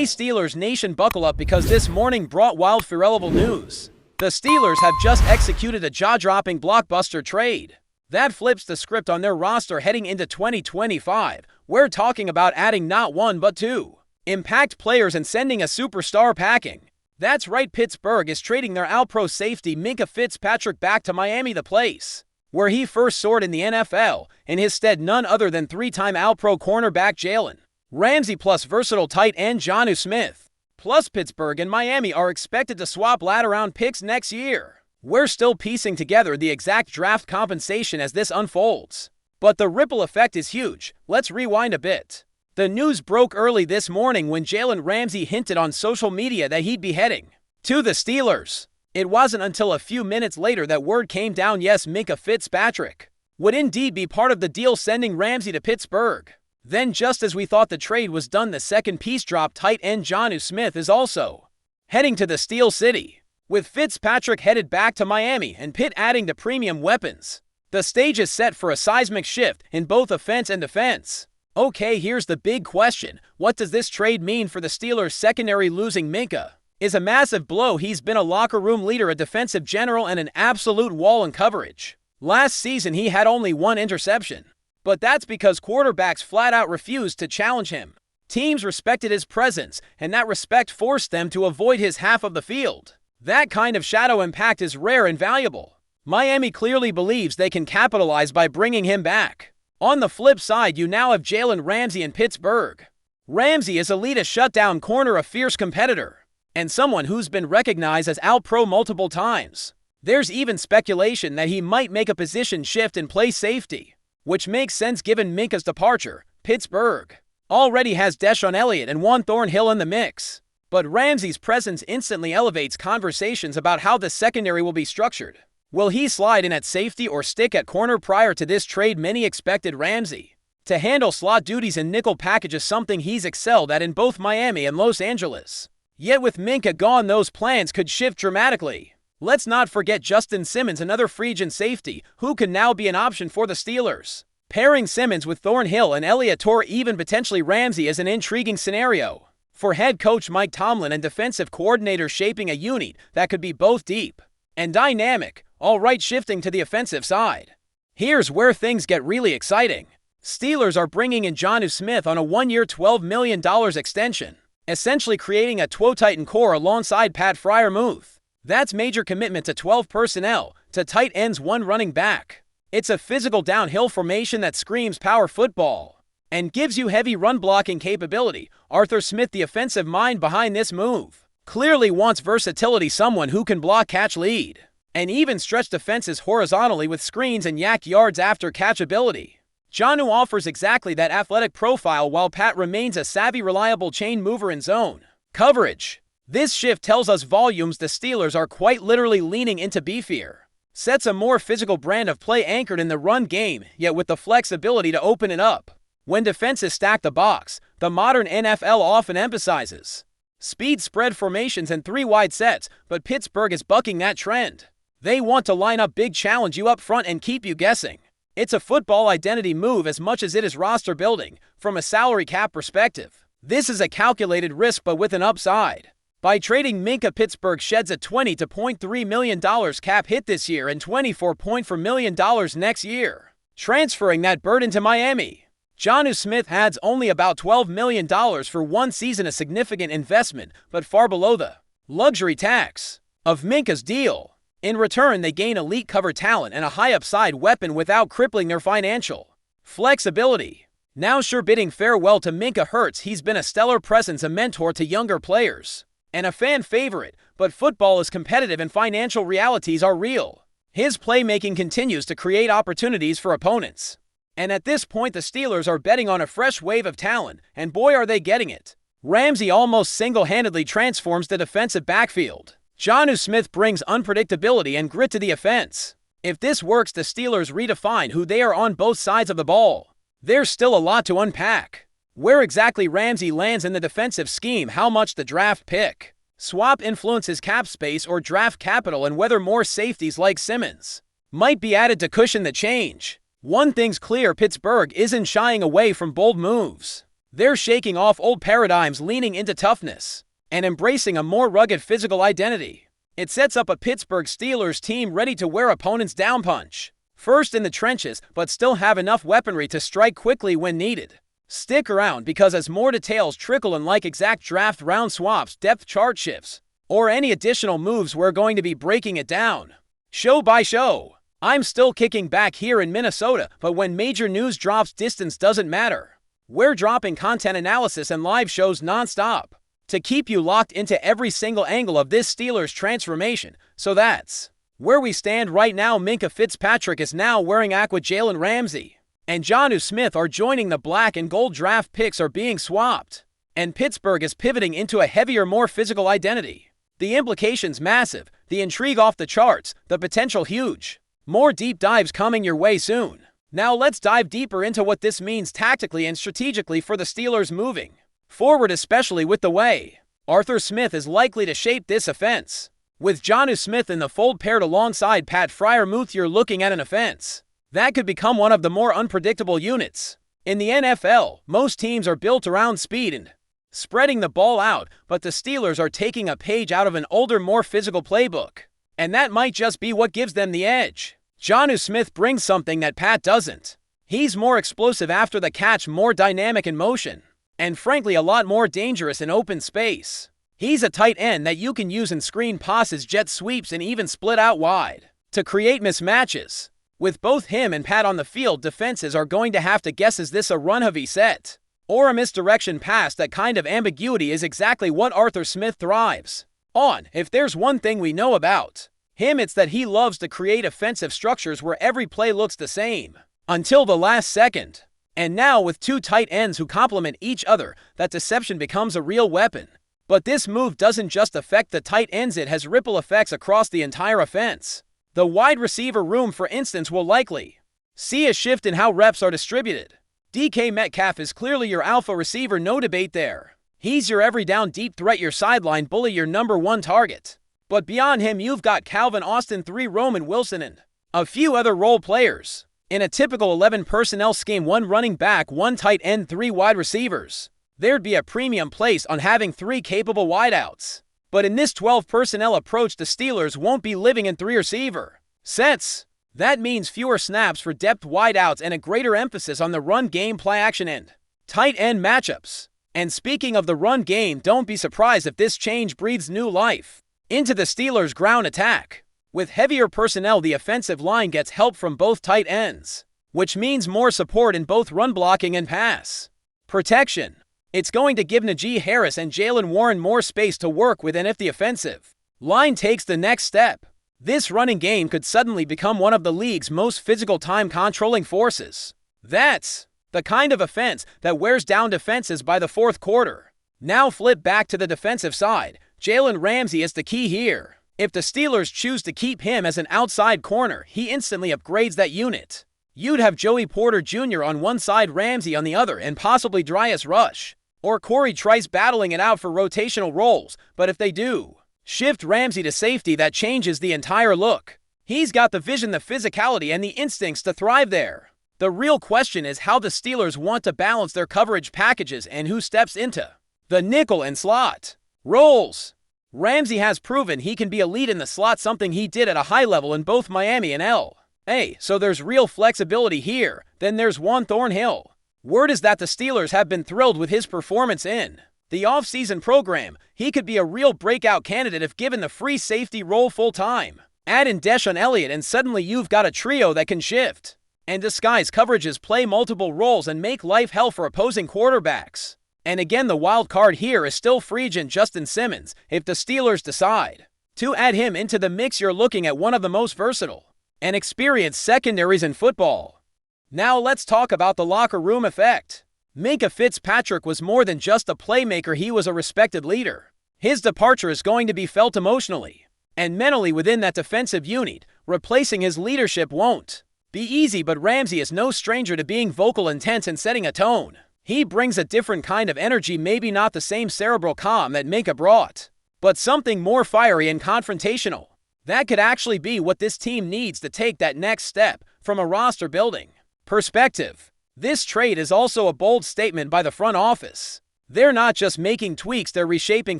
Hey Steelers Nation, buckle up because this morning brought wild irrelevant news. The Steelers have just executed a jaw-dropping blockbuster trade. That flips the script on their roster heading into 2025. We're talking about adding not one but two impact players and sending a superstar packing. That's right, Pittsburgh is trading their All-Pro safety Minkah Fitzpatrick back to Miami, the place where he first soared in the NFL. In his stead, none other than three-time All-Pro cornerback Jalen Ramsey plus versatile tight end Jonnu Smith. Plus, Pittsburgh and Miami are expected to swap latter-round picks next year. We're still piecing together the exact draft compensation as this unfolds, but the ripple effect is huge. Let's rewind a bit. The news broke early this morning when Jalen Ramsey hinted on social media that he'd be heading to the Steelers. It wasn't until a few minutes later that word came down, yes, Minkah Fitzpatrick would indeed be part of the deal, sending Ramsey to Pittsburgh. Then, just as we thought the trade was done, the second piece dropped. Tight end Jonnu Smith is also heading to the Steel City, with Fitzpatrick headed back to Miami and Pitt adding the premium weapons. The stage is set for a seismic shift in both offense and defense. Okay, here's the big question. What does this trade mean for the Steelers' secondary? Losing Minkah is a massive blow. He's been a locker room leader, a defensive general, and an absolute wall in coverage. Last season, he had only one interception, but that's because quarterbacks flat out refused to challenge him. Teams respected his presence, and that respect forced them to avoid his half of the field. That kind of shadow impact is rare and valuable. Miami clearly believes they can capitalize by bringing him back. On the flip side, you now have Jalen Ramsey in Pittsburgh. Ramsey is elite, a shutdown corner, a fierce competitor, and someone who's been recognized as All-Pro multiple times. There's even speculation that he might make a position shift and play safety, which makes sense given Minkah's departure. Pittsburgh already has Deshaun Elliott and Juan Thornhill in the mix, but Ramsey's presence instantly elevates conversations about how the secondary will be structured. Will he slide in at safety or stick at corner? Prior to this trade, many expected Ramsey to handle slot duties and nickel packages, something he's excelled at in both Miami and Los Angeles. Yet with Minkah gone, those plans could shift dramatically. Let's not forget Justin Simmons, another free agent safety, who can now be an option for the Steelers. Pairing Simmons with Thornhill and Elliott, or even potentially Ramsey, is an intriguing scenario for head coach Mike Tomlin and defensive coordinator, shaping a unit that could be both deep and dynamic. All right, shifting to the offensive side, here's where things get really exciting. Steelers are bringing in Jonnu Smith on a one-year $12 million extension, essentially creating a Titan core alongside Pat Freiermuth. That's major commitment to 12 personnel, to tight ends, one running back. It's a physical downhill formation that screams power football and gives you heavy run blocking capability. Arthur Smith, the offensive mind behind this move, clearly wants versatility, someone who can block, catch, lead, and even stretch defenses horizontally with screens and yak yards after catch ability. Jonnu offers exactly that athletic profile, while Pat remains a savvy, reliable chain mover in zone coverage. This shift tells us volumes. The Steelers are quite literally leaning into beefier sets, a more physical brand of play anchored in the run game, yet with the flexibility to open it up when defenses stack the box. The modern NFL often emphasizes speed, spread formations, and three wide sets, but Pittsburgh is bucking that trend. They want to line up big, challenge you up front, and keep you guessing. It's a football identity move as much as it is roster building. From a salary cap perspective, this is a calculated risk but with an upside. By trading Minkah, Pittsburgh sheds a $20.3 million cap hit this year and $24.4 million next year, transferring that burden to Miami. Jonnu Smith adds only about $12 million for one season, a significant investment, but far below the luxury tax of Minkah's deal. In return, they gain elite cover talent and a high upside weapon without crippling their financial flexibility. Now, sure, bidding farewell to Minkah hurts. He's been a stellar presence, a mentor to younger players, and a fan favorite, but football is competitive and financial realities are real. His playmaking continues to create opportunities for opponents, and at this point the Steelers are betting on a fresh wave of talent, and boy are they getting it. Ramsey almost single-handedly transforms the defensive backfield. Jonnu Smith brings unpredictability and grit to the offense. If this works, the Steelers redefine who they are on both sides of the ball. There's still a lot to unpack. Where exactly Ramsey lands in the defensive scheme, how much the draft pick swap influences cap space or draft capital, and whether more safeties like Simmons might be added to cushion the change. One thing's clear, Pittsburgh isn't shying away from bold moves. They're shaking off old paradigms, leaning into toughness, and embracing a more rugged physical identity. It sets up a Pittsburgh Steelers team ready to wear opponents down punch. First in the trenches, but still have enough weaponry to strike quickly when needed. Stick around because as more details trickle in, like exact draft round swaps, depth chart shifts, or any additional moves, we're going to be breaking it down, show by show. I'm still kicking back here in Minnesota, but when major news drops, distance doesn't matter. We're dropping content analysis and live shows nonstop to keep you locked into every single angle of this Steelers transformation. So that's where we stand right now. Minkah Fitzpatrick is now wearing aqua. Jalen Ramsey and Jonnu Smith are joining the black and gold. Draft picks are being swapped, and Pittsburgh is pivoting into a heavier, more physical identity. The implications massive, the intrigue off the charts, the potential huge. More deep dives coming your way soon. Now let's dive deeper into what this means tactically and strategically for the Steelers moving forward, especially with the way Arthur Smith is likely to shape this offense. With Jonnu Smith in the fold paired alongside Pat Freiermuth, you're looking at an offense that could become one of the more unpredictable units in the NFL. Most teams are built around speed and spreading the ball out, but the Steelers are taking a page out of an older, more physical playbook, and that might just be what gives them the edge. Jonnu Smith brings something that Pat doesn't. He's more explosive after the catch, more dynamic in motion, and frankly a lot more dangerous in open space. He's a tight end that you can use in screen passes, jet sweeps, and even split out wide to create mismatches. With both him and Pat on the field, defenses are going to have to guess, is this a run-heavy set or a misdirection pass? That kind of ambiguity is exactly what Arthur Smith thrives on. If there's one thing we know about him, it's that he loves to create offensive structures where every play looks the same until the last second. And now with two tight ends who complement each other, that deception becomes a real weapon. But this move doesn't just affect the tight ends, it has ripple effects across the entire offense. The wide receiver room, for instance, will likely see a shift in how reps are distributed. DK Metcalf is clearly your alpha receiver, no debate there. He's your every down deep threat, your sideline bully, your number one target. But beyond him, you've got Calvin Austin 3, Roman Wilson, and a few other role players. In a typical 11 personnel scheme, 1 running back, 1 tight end, 3 wide receivers, there'd be a premium placed on having 3 capable wideouts. But in this 12 personnel approach, the Steelers won't be living in 3 receiver sets. That means fewer snaps for depth wideouts and a greater emphasis on the run game, play action, and tight end matchups. And speaking of the run game, don't be surprised if this change breathes new life into the Steelers' ground attack. With heavier personnel, the offensive line gets help from both tight ends, which means more support in both run blocking and pass protection. It's going to give Najee Harris and Jaylen Warren more space to work with, and if the offensive line takes the next step, this running game could suddenly become one of the league's most physical, time-controlling forces. That's the kind of offense that wears down defenses by the fourth quarter. Now flip back to the defensive side. Jalen Ramsey is the key here. If the Steelers choose to keep him as an outside corner, he instantly upgrades that unit. You'd have Joey Porter Jr. on one side, Ramsey on the other, and possibly Darius Rush or Corey Trice battling it out for rotational roles. But if they do shift Ramsey to safety, that changes the entire look. He's got the vision, the physicality, and the instincts to thrive there. The real question is how the Steelers want to balance their coverage packages and who steps into the nickel and slot roles. Ramsey has proven he can be elite in the slot, something he did at a high level in both Miami and LA. So there's real flexibility here. Then there's Juan Thornhill. Word is that the Steelers have been thrilled with his performance in the offseason program. He could be a real breakout candidate if given the free safety role full-time. Add in Deshaun Elliott and suddenly you've got a trio that can shift and disguise coverages, play multiple roles, and make life hell for opposing quarterbacks. And again, the wild card here is still free agent Justin Simmons. If the Steelers decide to add him into the mix, you're looking at one of the most versatile and experienced secondaries in football. Now let's talk about the locker room effect. Minkah Fitzpatrick was more than just a playmaker, he was a respected leader. His departure is going to be felt emotionally and mentally within that defensive unit. Replacing his leadership won't be easy, but Ramsey is no stranger to being vocal, intense, and setting a tone. He brings a different kind of energy, maybe not the same cerebral calm that Minkah brought, but something more fiery and confrontational. That could actually be what this team needs to take that next step from a roster building perspective. This trade is also a bold statement by the front office. They're not just making tweaks, they're reshaping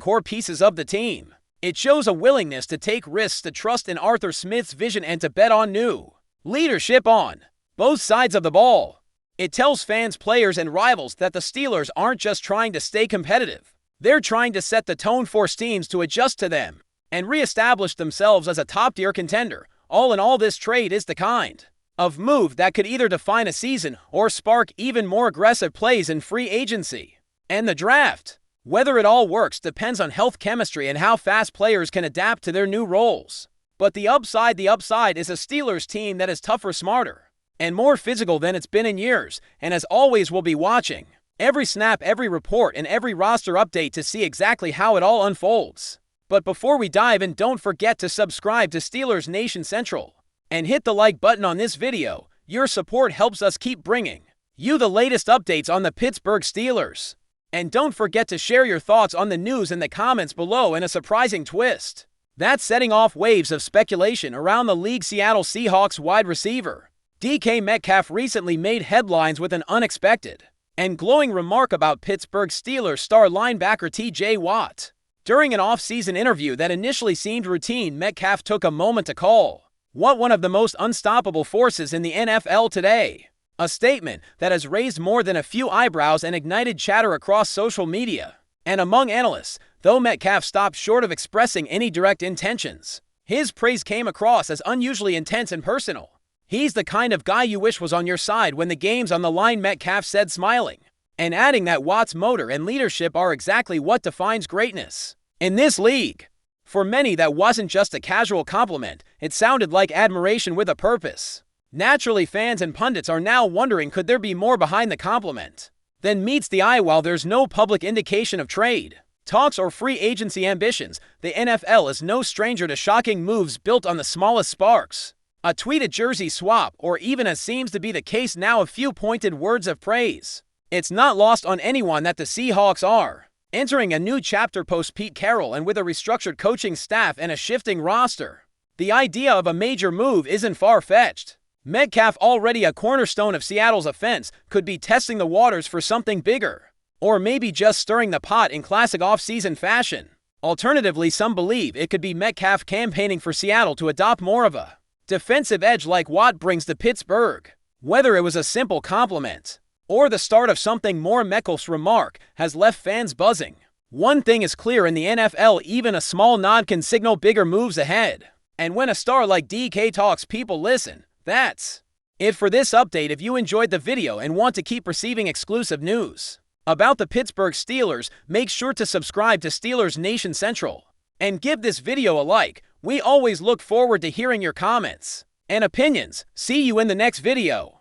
core pieces of the team. It shows a willingness to take risks, to trust in Arthur Smith's vision, and to bet on new leadership on both sides of the ball. It tells fans, players, and rivals that the Steelers aren't just trying to stay competitive. They're trying to set the tone for teams to adjust to them and re-establish themselves as a top-tier contender. All in all, this trade is the kind of move that could either define a season or spark even more aggressive plays in free agency and the draft. Whether it all works depends on health, chemistry, and how fast players can adapt to their new roles. But the upside is a Steelers team that is tougher, smarter, and more physical than it's been in years. And as always, we'll be watching every snap, every report, and every roster update to see exactly how it all unfolds. But before we dive in, don't forget to subscribe to Steelers Nation Central and hit the like button on this video. Your support helps us keep bringing you the latest updates on the Pittsburgh Steelers. And don't forget to share your thoughts on the news in the comments below. In a surprising twist that's setting off waves of speculation around the league, Seattle Seahawks wide receiver DK Metcalf recently made headlines with an unexpected and glowing remark about Pittsburgh Steelers star linebacker TJ Watt. During an off-season interview that initially seemed routine, Metcalf took a moment to call Watt one of the most unstoppable forces in the NFL today. A statement that has raised more than a few eyebrows and ignited chatter across social media and among analysts. Though Metcalf stopped short of expressing any direct intentions, his praise came across as unusually intense and personal. "He's the kind of guy you wish was on your side when the game's on the line," Metcalf said, smiling, and adding that Watt's motor and leadership are exactly what defines greatness in this league. For many, that wasn't just a casual compliment. It sounded like admiration with a purpose. Naturally, fans and pundits are now wondering, could there be more behind the compliment than meets the eye? While there's no public indication of trade talks or free agency ambitions, the NFL is no stranger to shocking moves built on the smallest sparks. A tweeted jersey swap, or even, as seems to be the case now, a few pointed words of praise. It's not lost on anyone that the Seahawks are entering a new chapter post Pete Carroll, and with a restructured coaching staff and a shifting roster, the idea of a major move isn't far-fetched. Metcalf, already a cornerstone of Seattle's offense, could be testing the waters for something bigger, or maybe just stirring the pot in classic off-season fashion. Alternatively, some believe it could be Metcalf campaigning for Seattle to adopt more of a defensive edge like Watt brings to Pittsburgh. Whether it was a simple compliment or the start of something more, Metcalf's remark has left fans buzzing. One thing is clear in the NFL, even a small nod can signal bigger moves ahead. And when a star like DK talks, people listen. That's it for this update. If you enjoyed the video and want to keep receiving exclusive news about the Pittsburgh Steelers, make sure to subscribe to Steelers Nation Central and give this video a like. We always look forward to hearing your comments and opinions. See you in the next video.